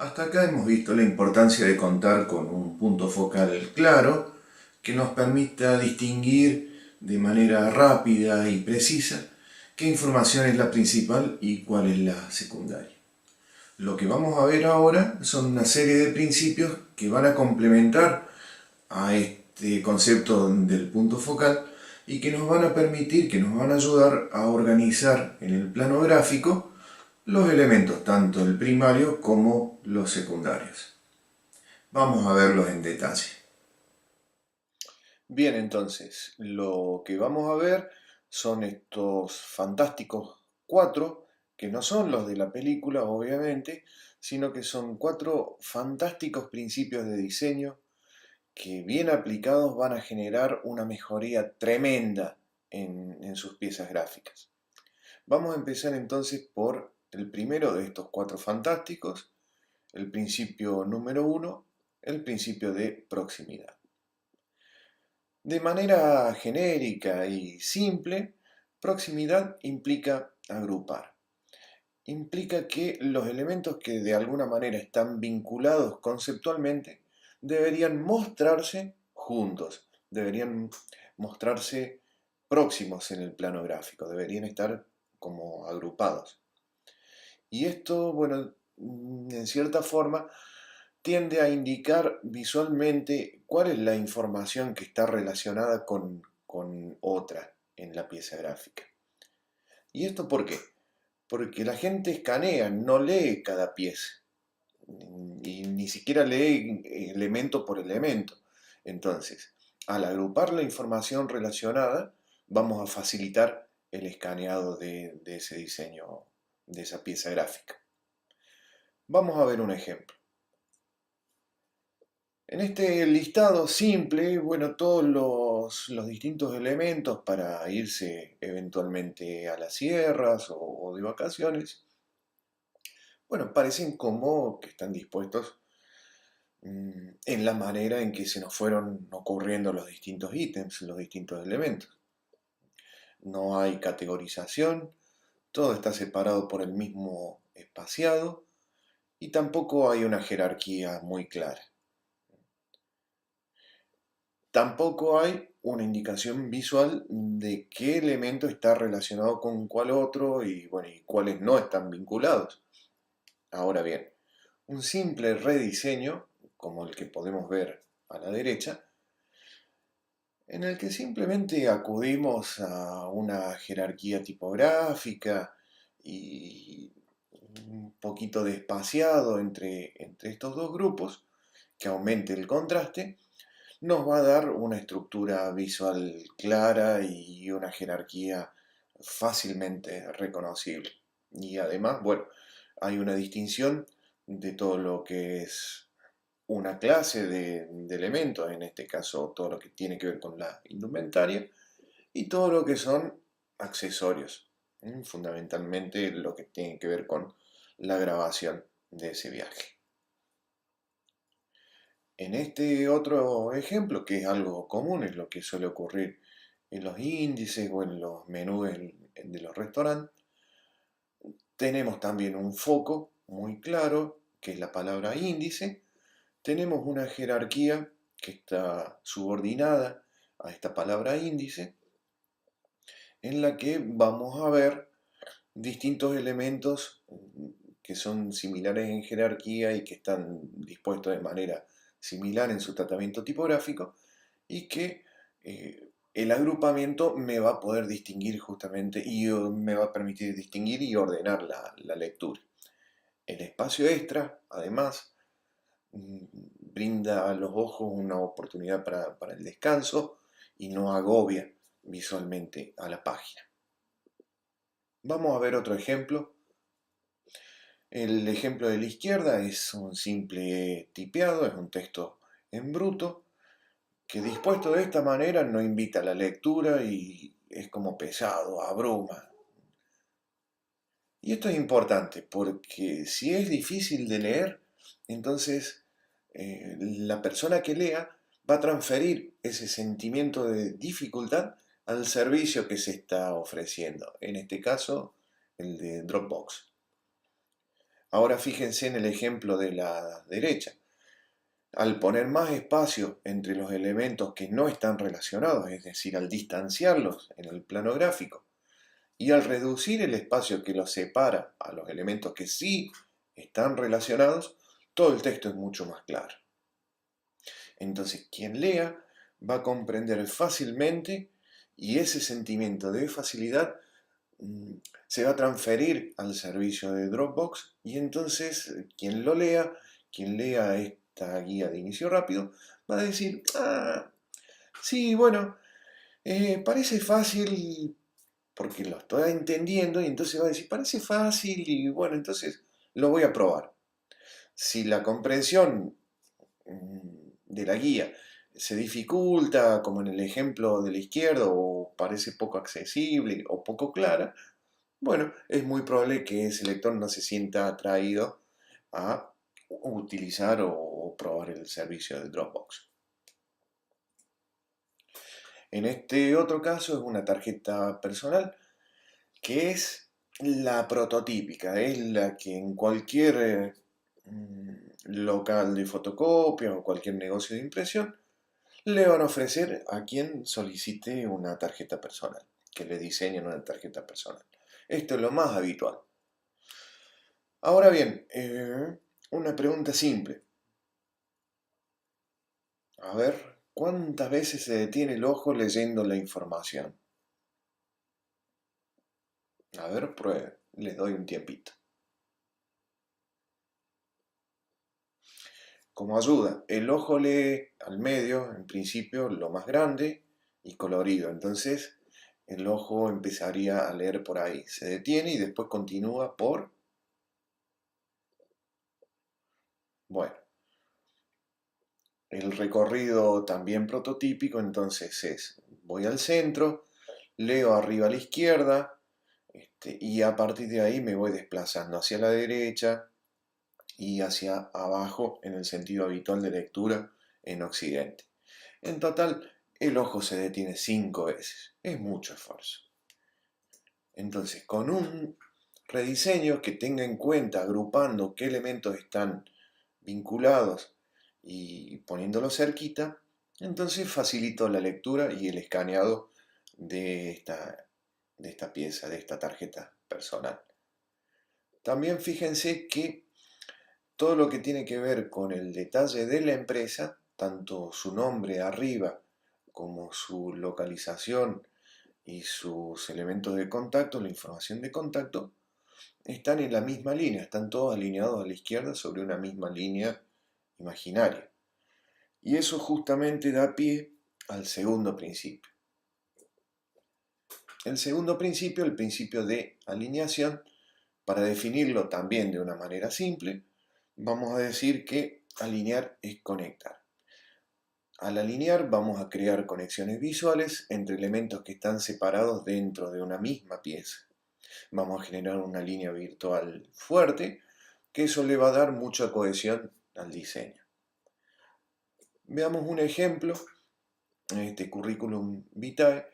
Hasta acá hemos visto la importancia de contar con un punto focal claro que nos permita distinguir de manera rápida y precisa qué información es la principal y cuál es la secundaria. Lo que vamos a ver ahora son una serie de principios que van a complementar a este concepto del punto focal y que nos van a permitir, que nos van a ayudar a organizar en el plano gráfico los elementos, tanto el primario como los secundarios. Vamos a verlos en detalle. Bien, entonces, lo que vamos a ver son estos fantásticos cuatro, que no son los de la película, obviamente, sino que son cuatro fantásticos principios de diseño que bien aplicados van a generar una mejoría tremenda en sus piezas gráficas. Vamos a empezar entonces por el primero de estos cuatro fantásticos, el principio número uno, el principio de proximidad. De manera genérica y simple, proximidad implica agrupar. Implica que los elementos que de alguna manera están vinculados conceptualmente deberían mostrarse juntos, deberían mostrarse próximos en el plano gráfico, deberían estar como agrupados. Y esto, bueno, en cierta forma tiende a indicar visualmente cuál es la información que está relacionada con otra en la pieza gráfica. ¿Y esto por qué? Porque la gente escanea, no lee cada pieza y ni siquiera lee elemento por elemento. Entonces, al agrupar la información relacionada, vamos a facilitar el escaneado de ese diseño, de esa pieza gráfica. Vamos a ver un ejemplo. En este listado simple, bueno, todos los distintos elementos para irse eventualmente a las sierras o de vacaciones, bueno, parecen como que están dispuestos en la manera en que se nos fueron ocurriendo los distintos ítems, los distintos elementos. No hay categorización, todo está separado por el mismo espaciado y tampoco hay una jerarquía muy clara. Tampoco hay una indicación visual de qué elemento está relacionado con cuál otro y, bueno, y cuáles no están vinculados. Ahora bien, un simple rediseño, como el que podemos ver a la derecha, en el que simplemente acudimos a una jerarquía tipográfica y un poquito de espaciado entre estos dos grupos, que aumente el contraste, nos va a dar una estructura visual clara y una jerarquía fácilmente reconocible. Y además, bueno, hay una distinción de todo lo que es una clase de elementos, en este caso todo lo que tiene que ver con la indumentaria, y todo lo que son accesorios, fundamentalmente lo que tiene que ver con la grabación de ese viaje. En este otro ejemplo, que es algo común, es lo que suele ocurrir en los índices o en los menús de los restaurantes, tenemos también un foco muy claro, que es la palabra índice. Tenemos una jerarquía que está subordinada a esta palabra índice, en la que vamos a ver distintos elementos que son similares en jerarquía y que están dispuestos de manera similar en su tratamiento tipográfico y que el agrupamiento me va a poder distinguir justamente y me va a permitir distinguir y ordenar la lectura. El espacio extra, además, brinda a los ojos una oportunidad para el descanso y no agobia visualmente a la página. Vamos a ver otro ejemplo. El ejemplo de la izquierda es un simple tipeado, es un texto en bruto, que dispuesto de esta manera no invita a la lectura y es como pesado, abruma. Y esto es importante porque si es difícil de leer, entonces la persona que lea va a transferir ese sentimiento de dificultad al servicio que se está ofreciendo, en este caso el de Dropbox. Ahora fíjense en el ejemplo de la derecha. Al poner más espacio entre los elementos que no están relacionados, es decir, al distanciarlos en el plano gráfico, y al reducir el espacio que los separa a los elementos que sí están relacionados, todo el texto es mucho más claro. Entonces, quien lea va a comprender fácilmente y ese sentimiento de facilidad se va a transferir al servicio de Dropbox y entonces quien lea esta guía de inicio rápido, va a decir, sí, bueno, parece fácil porque lo estoy entendiendo y entonces va a decir, parece fácil y bueno, entonces lo voy a probar. Si la comprensión de la guía se dificulta, como en el ejemplo de la izquierda, o parece poco accesible o poco clara, bueno, es muy probable que ese lector no se sienta atraído a utilizar o probar el servicio de Dropbox. En este otro caso es una tarjeta personal que es la prototípica, es la que en cualquier local de fotocopia o cualquier negocio de impresión le van a ofrecer a quien solicite una tarjeta personal, que le diseñen una tarjeta personal. Esto es lo más habitual. Ahora bien, una pregunta simple. A ver, ¿cuántas veces se detiene el ojo leyendo la información? A ver, pruebe, le doy un tiempito. Como ayuda, el ojo lee al medio, en principio, lo más grande y colorido. Entonces, el ojo empezaría a leer por ahí. Se detiene y después continúa por... Bueno, el recorrido también prototípico, entonces es, voy al centro, leo arriba a la izquierda, y a partir de ahí me voy desplazando hacia la derecha y hacia abajo en el sentido habitual de lectura en Occidente. En total, el ojo se detiene 5 veces. Es mucho esfuerzo. Entonces, con un rediseño que tenga en cuenta, agrupando qué elementos están vinculados y poniéndolos cerquita, entonces facilito la lectura y el escaneado de esta pieza, de esta tarjeta personal. También fíjense que todo lo que tiene que ver con el detalle de la empresa, tanto su nombre arriba como su localización y sus elementos de contacto, la información de contacto, están en la misma línea, están todos alineados a la izquierda sobre una misma línea imaginaria. Y eso justamente da pie al segundo principio. El segundo principio, el principio de alineación, para definirlo también de una manera simple, vamos a decir que alinear es conectar. Al alinear vamos a crear conexiones visuales entre elementos que están separados dentro de una misma pieza. Vamos a generar una línea virtual fuerte, que eso le va a dar mucha cohesión al diseño. Veamos un ejemplo en este currículum vitae.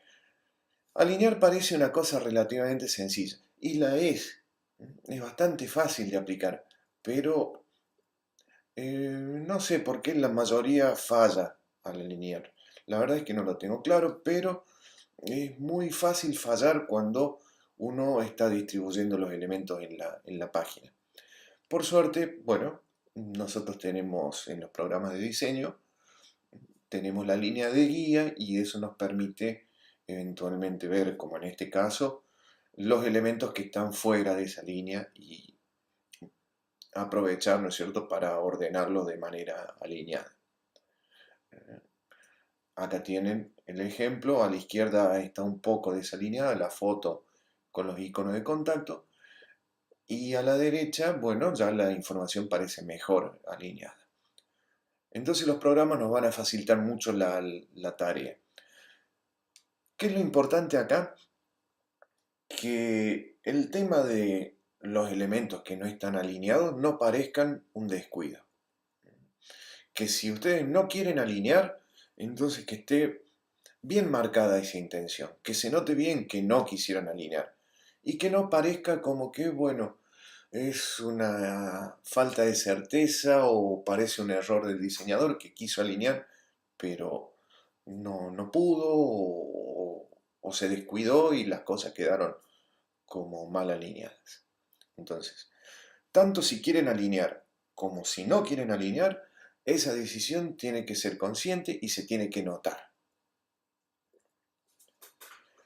Alinear parece una cosa relativamente sencilla, y la es. Es bastante fácil de aplicar, pero no sé por qué la mayoría falla al alinear. La verdad es que no lo tengo claro, pero es muy fácil fallar cuando uno está distribuyendo los elementos en la página. Por suerte, bueno, nosotros tenemos en los programas de diseño, tenemos la línea de guía y eso nos permite eventualmente ver, como en este caso, los elementos que están fuera de esa línea y aprovechar, ¿no es cierto?, para ordenarlos de manera alineada. Acá tienen el ejemplo, a la izquierda está un poco desalineada la foto con los iconos de contacto y a la derecha, bueno, ya la información parece mejor alineada. Entonces los programas nos van a facilitar mucho la tarea. ¿Qué es lo importante acá? Que el tema de los elementos que no están alineados no parezcan un descuido. Que si ustedes no quieren alinear, entonces que esté bien marcada esa intención, que se note bien que no quisieran alinear y que no parezca como que, bueno, es una falta de certeza o parece un error del diseñador que quiso alinear, pero no pudo o se descuidó y las cosas quedaron como mal alineadas. Entonces, tanto si quieren alinear como si no quieren alinear, esa decisión tiene que ser consciente y se tiene que notar.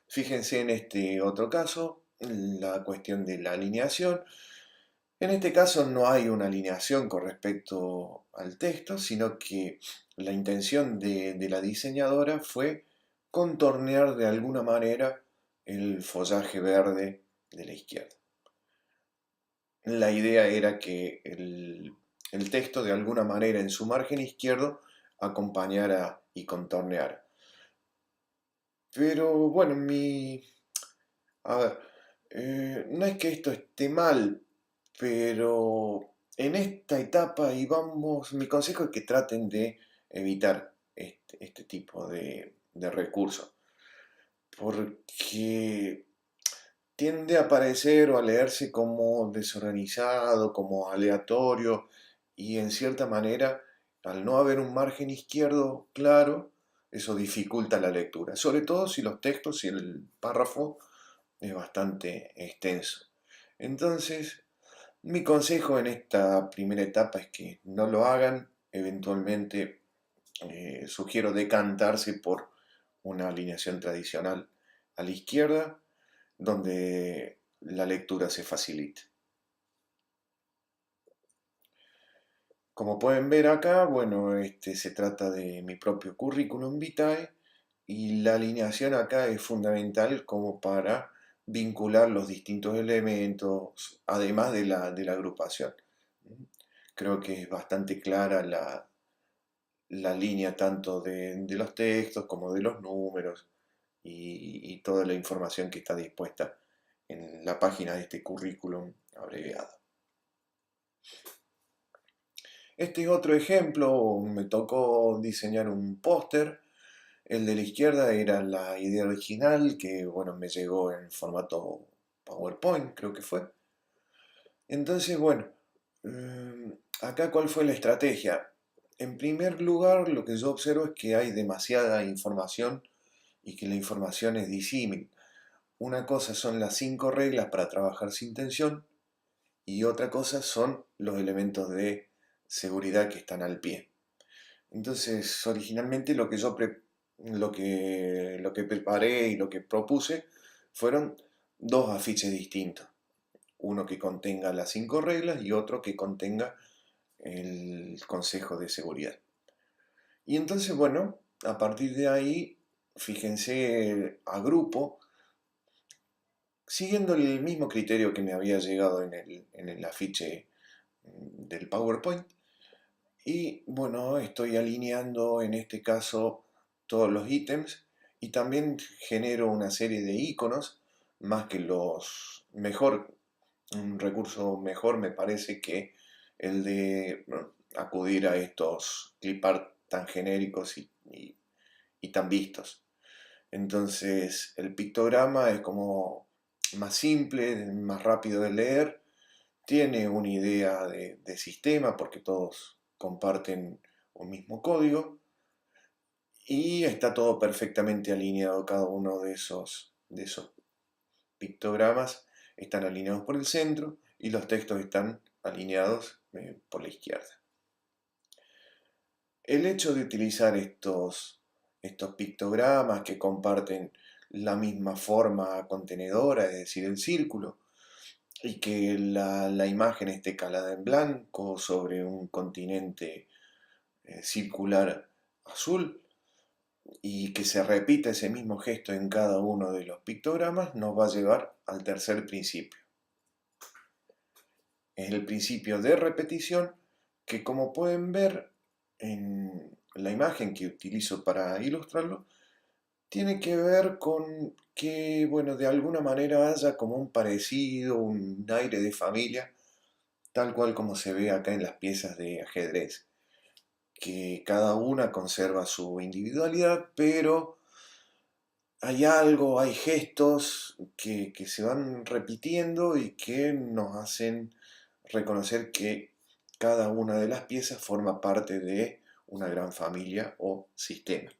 Fíjense en este otro caso, la cuestión de la alineación. En este caso no hay una alineación con respecto al texto, sino que la intención de la diseñadora fue contornear de alguna manera el follaje verde de la izquierda. La idea era que el texto de alguna manera en su margen izquierdo acompañara y contorneara. Pero bueno, a ver, no es que esto esté mal, pero en esta etapa, y vamos, mi consejo es que traten de evitar este tipo de recursos, porque tiende a parecer o a leerse como desorganizado, como aleatorio, y en cierta manera, al no haber un margen izquierdo claro, eso dificulta la lectura, sobre todo si los textos y el párrafo es bastante extenso. Entonces, mi consejo en esta primera etapa es que no lo hagan, eventualmente sugiero decantarse por una alineación tradicional a la izquierda, donde la lectura se facilite. Como pueden ver acá, bueno, se trata de mi propio currículum vitae y la alineación acá es fundamental como para vincular los distintos elementos, además de la agrupación. Creo que es bastante clara la línea tanto de los textos como de los números y toda la información que está dispuesta en la página de este currículum abreviado. Este es otro ejemplo, me tocó diseñar un póster. El de la izquierda era la idea original que, bueno, me llegó en formato PowerPoint, creo que fue. Entonces, bueno, acá cuál fue la estrategia. En primer lugar, lo que yo observo es que hay demasiada información y que la información es disímil. Una cosa son las 5 reglas para trabajar sin tensión y otra cosa son los elementos de seguridad que están al pie. Entonces, originalmente lo que preparé y lo que propuse fueron dos afiches distintos. Uno que contenga las 5 reglas y otro que contenga el consejo de seguridad. Y entonces, bueno, a partir de ahí, fíjense, agrupo, siguiendo el mismo criterio que me había llegado en el afiche del PowerPoint. Y bueno, estoy alineando en este caso todos los ítems y también genero una serie de iconos, más que los mejor, un recurso mejor me parece que el de acudir a estos clipart tan genéricos y tan vistos. Entonces el pictograma es como más simple, más rápido de leer, tiene una idea de sistema porque todos comparten un mismo código y está todo perfectamente alineado. Cada uno de esos pictogramas están alineados por el centro y los textos están alineados por la izquierda. El hecho de utilizar estos pictogramas que comparten la misma forma contenedora, es decir, el círculo, y que la imagen esté calada en blanco sobre un continente circular azul y que se repita ese mismo gesto en cada uno de los pictogramas, nos va a llevar al tercer principio. Es el principio de repetición que, como pueden ver en la imagen que utilizo para ilustrarlo, tiene que ver con que, bueno, de alguna manera haya como un parecido, un aire de familia, tal cual como se ve acá en las piezas de ajedrez, que cada una conserva su individualidad, pero hay algo, hay gestos que se van repitiendo y que nos hacen reconocer que cada una de las piezas forma parte de una gran familia o sistema.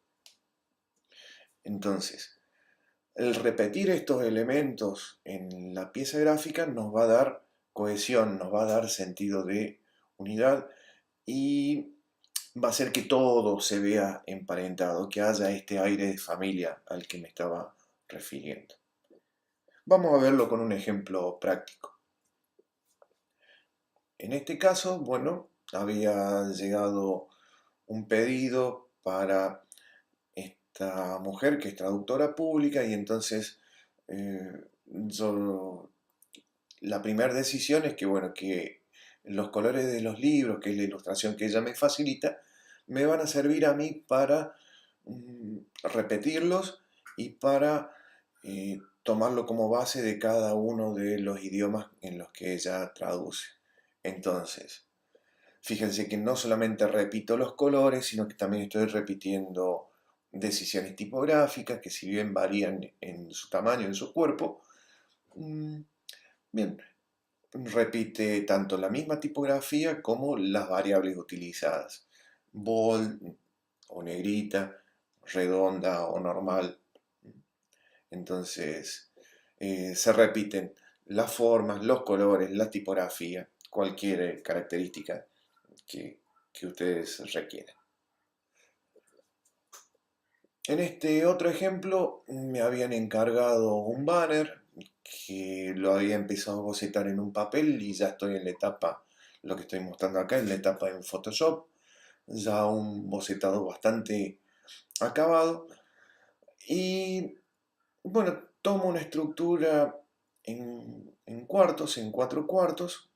Entonces, el repetir estos elementos en la pieza gráfica nos va a dar cohesión, nos va a dar sentido de unidad y va a hacer que todo se vea emparentado, que haya este aire de familia al que me estaba refiriendo. Vamos a verlo con un ejemplo práctico. En este caso, bueno, había llegado un pedido para esta mujer que es traductora pública y entonces yo, la primera decisión es que, bueno, que los colores de los libros, que es la ilustración que ella me facilita, me van a servir a mí para repetirlos y para tomarlo como base de cada uno de los idiomas en los que ella traduce. Entonces, fíjense que no solamente repito los colores, sino que también estoy repitiendo decisiones tipográficas que si bien varían en su tamaño, en su cuerpo, bien, repite tanto la misma tipografía como las variables utilizadas. Bold o negrita, redonda o normal. Entonces, se repiten las formas, los colores, la tipografía, cualquier característica que ustedes requieran. En este otro ejemplo me habían encargado un banner que lo había empezado a bocetar en un papel y ya estoy en la etapa, lo que estoy mostrando acá, en la etapa en Photoshop, ya un bocetado bastante acabado. Y bueno, tomo una estructura en cuartos, en 4 cuartos,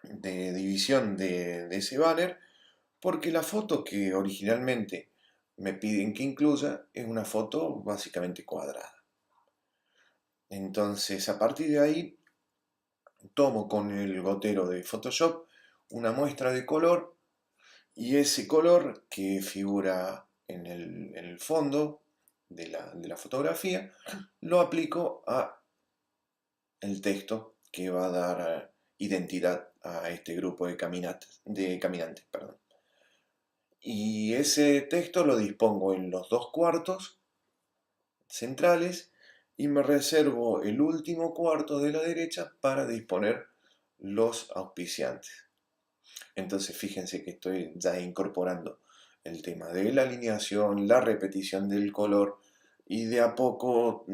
de división de ese banner, porque la foto que originalmente me piden que incluya es una foto básicamente cuadrada. Entonces, a partir de ahí, tomo con el gotero de Photoshop una muestra de color y ese color que figura en el fondo de la fotografía lo aplico a el texto que va a dar identidad a este grupo de caminantes. Perdón. Y ese texto lo dispongo en los 2 cuartos centrales y me reservo el último cuarto de la derecha para disponer los auspiciantes. Entonces fíjense que estoy ya incorporando el tema de la alineación, la repetición del color y de a poco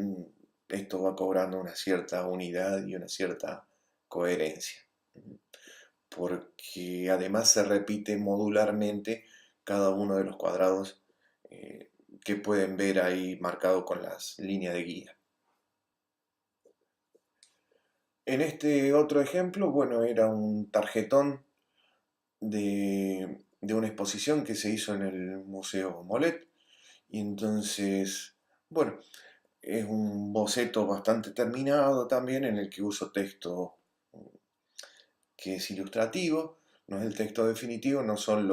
esto va cobrando una cierta unidad y una cierta coherencia. Porque además se repite modularmente cada uno de los cuadrados que pueden ver ahí marcado con las líneas de guía. En este otro ejemplo, bueno, era un tarjetón de una exposición que se hizo en el Museo Molet. Y entonces, bueno, es un boceto bastante terminado también en el que uso texto que es ilustrativo, no es el texto definitivo, no son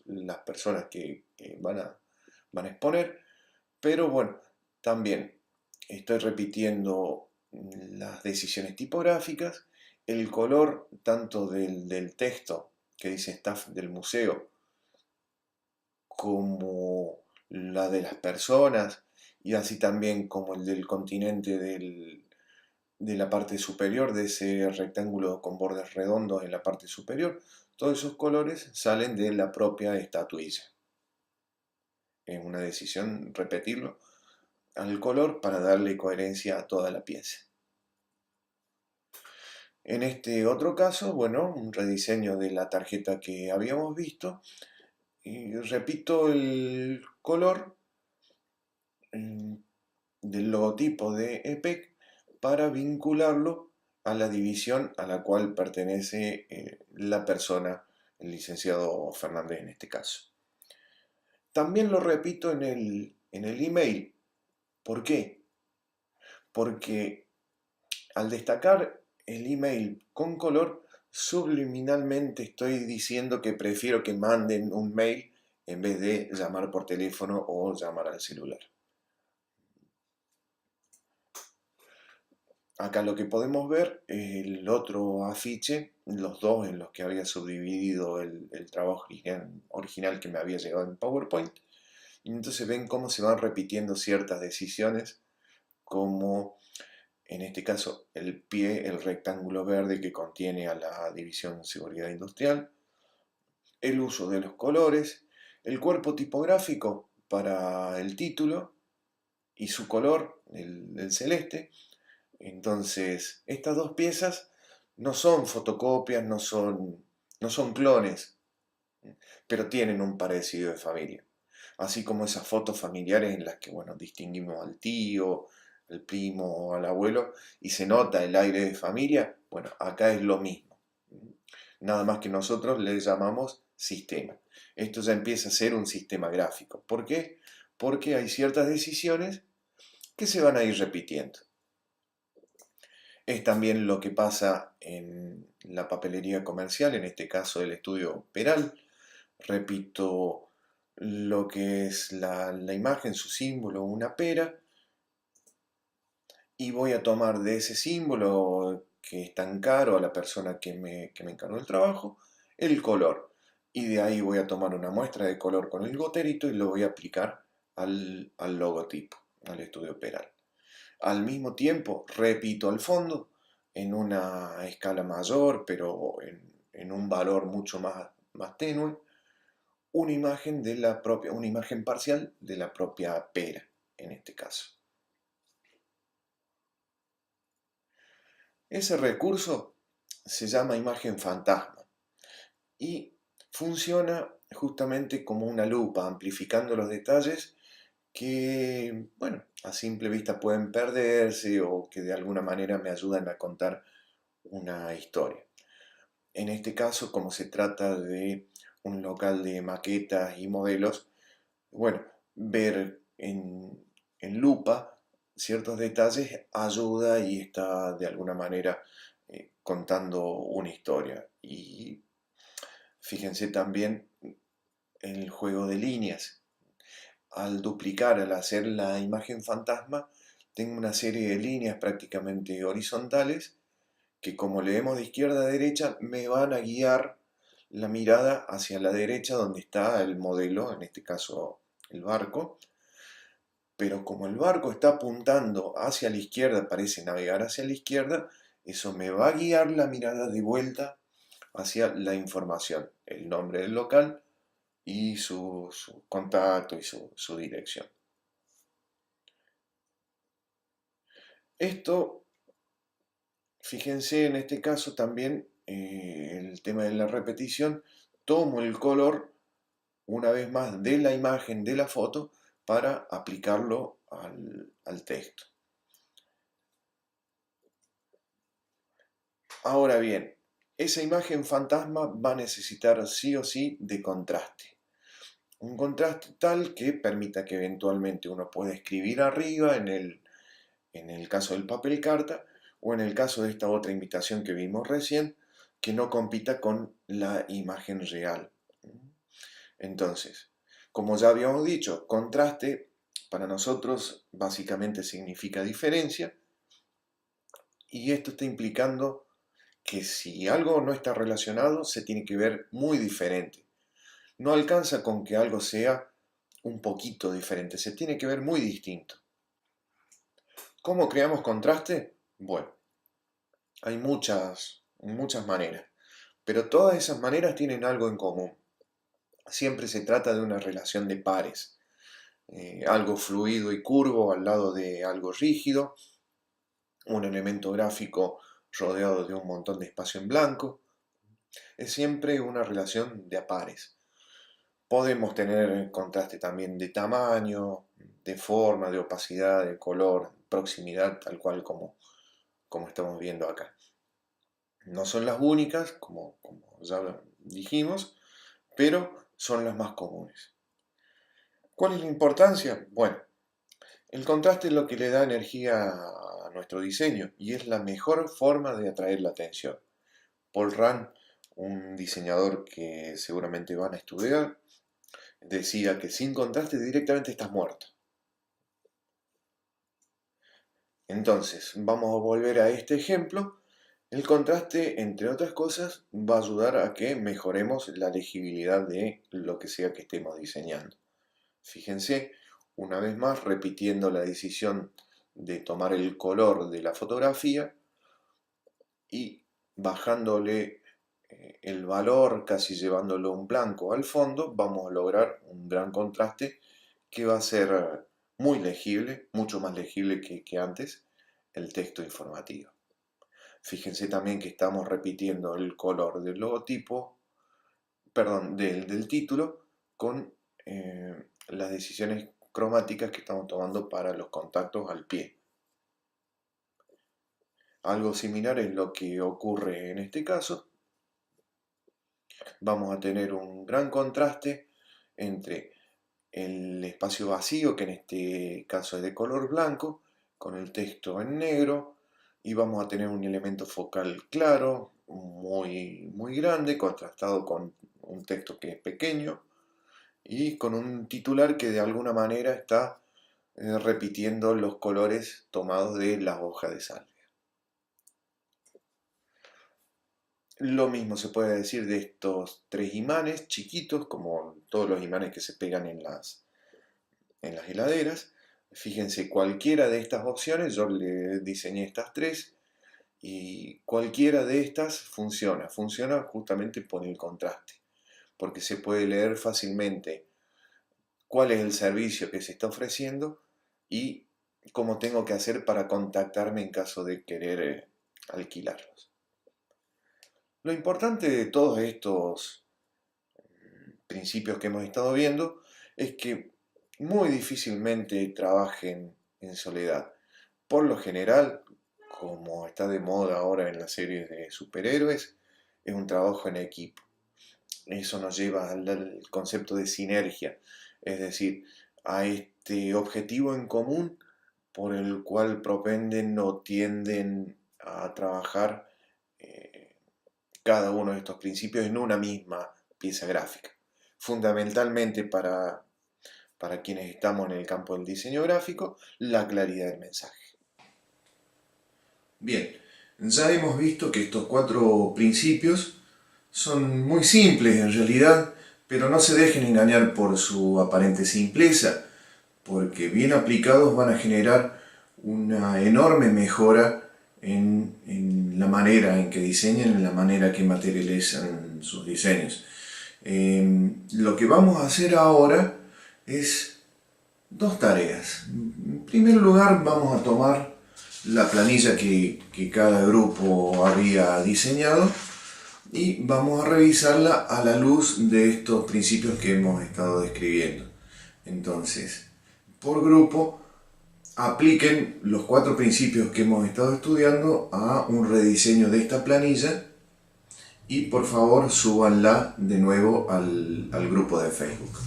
las personas que van a exponer, pero bueno, también estoy repitiendo las decisiones tipográficas, el color tanto del texto que dice staff del museo como la de las personas y así también como el del continente de la parte superior de ese rectángulo con bordes redondos en la parte superior. Todos esos colores salen de la propia estatuilla. Es una decisión repetirlo al color para darle coherencia a toda la pieza. En este otro caso, bueno, un rediseño de la tarjeta que habíamos visto. Y repito el color del logotipo de EPEC para vincularlo a la división a la cual pertenece la persona, el licenciado Fernández en este caso. También lo repito en el email. ¿Por qué? Porque al destacar el email con color, subliminalmente estoy diciendo que prefiero que manden un mail en vez de llamar por teléfono o llamar al celular. Acá lo que podemos ver es el otro afiche los dos en los que había subdividido el trabajo original que me había llegado en PowerPoint. Y entonces ven cómo se van repitiendo ciertas decisiones, como en este caso el pie, el rectángulo verde que contiene a la división seguridad industrial, el uso de los colores, el cuerpo tipográfico para el título y su color, el celeste. Entonces, estas dos piezas no son fotocopias, no son clones, pero tienen un parecido de familia. Así como esas fotos familiares en las que, bueno, distinguimos al tío, al primo, al abuelo, y se nota el aire de familia, bueno, acá es lo mismo. Nada más que nosotros le llamamos sistema. Esto ya empieza a ser un sistema gráfico. ¿Por qué? Porque hay ciertas decisiones que se van a ir repitiendo. Es también lo que pasa en la papelería comercial, en este caso el estudio Peral. Repito lo que es la imagen, su símbolo, una pera, y voy a tomar de ese símbolo que es tan caro a la persona que me encargó el trabajo, el color. Y de ahí voy a tomar una muestra de color con el goterito y lo voy a aplicar al logotipo, al estudio Peral. Al mismo tiempo, repito al fondo en una escala mayor, pero en un valor mucho más tenue, una imagen parcial de la propia pera, en este caso. Ese recurso se llama imagen fantasma y funciona justamente como una lupa, amplificando los detalles que, bueno, a simple vista pueden perderse o que de alguna manera me ayudan a contar una historia. En este caso, como se trata de un local de maquetas y modelos, bueno, ver en lupa ciertos detalles ayuda y está de alguna manera contando una historia. Y fíjense también el juego de líneas. Al duplicar, al hacer la imagen fantasma, tengo una serie de líneas prácticamente horizontales que, como leemos de izquierda a derecha, me van a guiar la mirada hacia la derecha donde está el modelo, en este caso el barco, pero como el barco está apuntando hacia la izquierda, parece navegar hacia la izquierda, eso me va a guiar la mirada de vuelta hacia la información, el nombre del local y su contacto y su dirección. Esto, fíjense en este caso también, el tema de la repetición, tomo el color una vez más de la imagen de la foto para aplicarlo al texto. Ahora bien, esa imagen fantasma va a necesitar sí o sí de contraste. Un contraste tal que permita que eventualmente uno pueda escribir arriba en el caso del papel carta o en el caso de esta otra invitación que vimos recién, que no compita con la imagen real. Entonces, como ya habíamos dicho, contraste para nosotros básicamente significa diferencia, y esto está implicando que si algo no está relacionado, se tiene que ver muy diferente. No alcanza con que algo sea un poquito diferente, se tiene que ver muy distinto. ¿Cómo creamos contraste? Bueno, hay muchas maneras, pero todas esas maneras tienen algo en común. Siempre se trata de una relación de pares, algo fluido y curvo al lado de algo rígido, un elemento gráfico rodeado de un montón de espacio en blanco. Es siempre una relación de a pares. Podemos tener contraste también de tamaño, de forma, de opacidad, de color, proximidad, tal cual como estamos viendo acá. No son las únicas, como ya dijimos, pero son las más comunes. ¿Cuál es la importancia? Bueno, el contraste es lo que le da energía a nuestro diseño y es la mejor forma de atraer la atención. Paul Rand, un diseñador que seguramente van a estudiar, decía que sin contraste directamente estás muerto. Entonces, vamos a volver a este ejemplo El contraste, entre otras cosas, va a ayudar a que mejoremos la legibilidad de lo que sea que estemos diseñando. Fíjense, una vez más, repitiendo la decisión de tomar el color de la fotografía y bajándole el valor, casi llevándolo a un blanco al fondo, vamos a lograr un gran contraste que va a ser muy legible, mucho más legible que antes, el texto informativo. Fíjense también que estamos repitiendo el color del logotipo, perdón, del título con las decisiones cromáticas que estamos tomando para los contactos al pie. Algo similar es lo que ocurre en este caso. Vamos a tener un gran contraste entre el espacio vacío, que en este caso es de color blanco, con el texto en negro, y vamos a tener un elemento focal claro, muy grande, contrastado con un texto que es pequeño, y con un titular que de alguna manera está repitiendo los colores tomados de las hojas de salvia. Lo mismo se puede decir de estos tres imanes chiquitos, como todos los imanes que se pegan en las heladeras. Fíjense, cualquiera de estas opciones, yo le diseñé estas tres, y cualquiera de estas funciona justamente por el contraste, porque se puede leer fácilmente cuál es el servicio que se está ofreciendo y cómo tengo que hacer para contactarme en caso de querer alquilarlos. Lo importante de todos estos principios que hemos estado viendo es que muy difícilmente trabajen en soledad. Por lo general, como está de moda ahora en las series de superhéroes, es un trabajo en equipo. Eso nos lleva al concepto de sinergia, es decir, a este objetivo en común por el cual propenden o tienden a trabajar cada uno de estos principios en una misma pieza gráfica. Fundamentalmente para quienes estamos en el campo del diseño gráfico, la claridad del mensaje. Bien, ya hemos visto que estos 4 principios son muy simples en realidad, pero no se dejen engañar por su aparente simpleza, porque bien aplicados van a generar una enorme mejora en la manera en que diseñan, en la manera que materializan sus diseños. Lo que vamos a hacer ahora es 2 tareas. En primer lugar, vamos a tomar la planilla que cada grupo había diseñado y vamos a revisarla a la luz de estos principios que hemos estado describiendo. Entonces, por grupo, apliquen los 4 principios que hemos estado estudiando a un rediseño de esta planilla y por favor súbanla de nuevo al grupo de Facebook.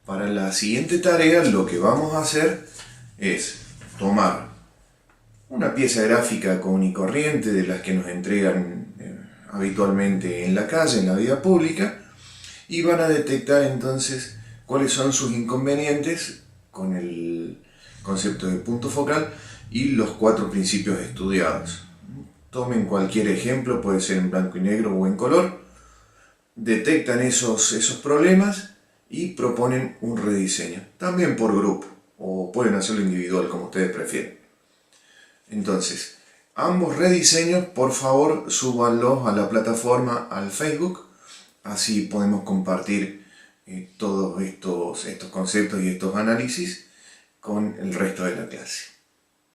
Para la siguiente tarea lo que vamos a hacer es tomar una pieza gráfica común y corriente de las que nos entregan habitualmente en la calle, en la vida pública, y van a detectar entonces cuáles son sus inconvenientes con el concepto de punto focal y los 4 principios estudiados. Tomen cualquier ejemplo, puede ser en blanco y negro o en color, detectan esos problemas y proponen un rediseño, también por grupo, o pueden hacerlo individual, como ustedes prefieren. Entonces, ambos rediseños, por favor, súbanlos a la plataforma, al Facebook, así podemos compartir todos estos conceptos y estos análisis con el resto de la clase.